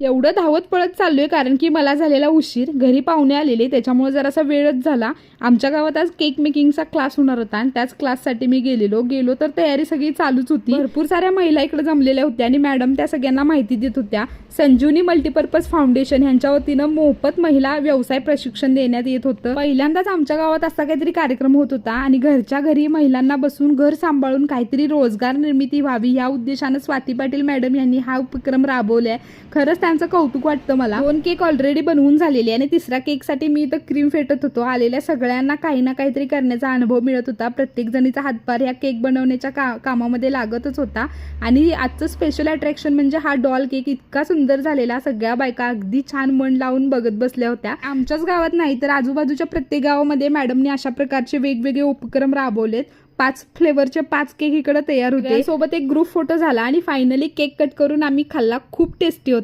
एवढं धावत पळत चाललोय कारण की मला झालेला उशीर, घरी पाहुणे आलेले त्याच्यामुळे जरासा वेळच झाला. आमच्या गावात आज केक मेकिंगचा क्लास होणार होता आणि त्याच क्लाससाठी मी गेलो तर तयारी सगळी चालूच होती. भरपूर साऱ्या महिला इकडे जमलेल्या होत्या आणि मॅडम त्या सगळ्यांना माहिती देत होत्या. संजीवनी मल्टीपर्पज फाउंडेशन यांच्या वतीनं मोफत महिला व्यवसाय प्रशिक्षण देण्यात येत होतं. पहिल्यांदाच आमच्या गावात असा काहीतरी कार्यक्रम होत होता आणि घरच्या घरी महिलांना बसून घर सांभाळून काहीतरी रोजगार निर्मिती व्हावी या उद्देशानं स्वाती पाटील मॅडम यांनी हा उपक्रम राबवलाय. खरंच त्यांचं कौतुक वाटतं मला. 2 केक ऑलरेडी बनवून झालेले आणि तिसऱ्या केकसाठी मी इथं क्रीम फेटत होतो. आलेल्या सगळ्यांना काही ना काहीतरी करण्याचा अनुभव मिळत होता. प्रत्येक जणीचा हातभार ह्या केक बनवण्याच्या कामामध्ये लागतच होता. आणि आजचं स्पेशल अट्रॅक्शन म्हणजे हा डॉल केक इतका सुंदर झालेला. सगळ्या बायका अगदी छान मन लावून बघत बसल्या होत्या. आमच्याच गावात नाही तर आजूबाजूच्या प्रत्येक गावामध्ये मॅडमने अशा प्रकारचे वेगवेगळे उपक्रम राबवलेत. 5 फ्लेवरचे 5 केक इकडे तयार होते. सोबत एक ग्रुप फोटो झाला आणि फायनली केक कट करून आम्ही खाल्ला. खूप टेस्टी होता.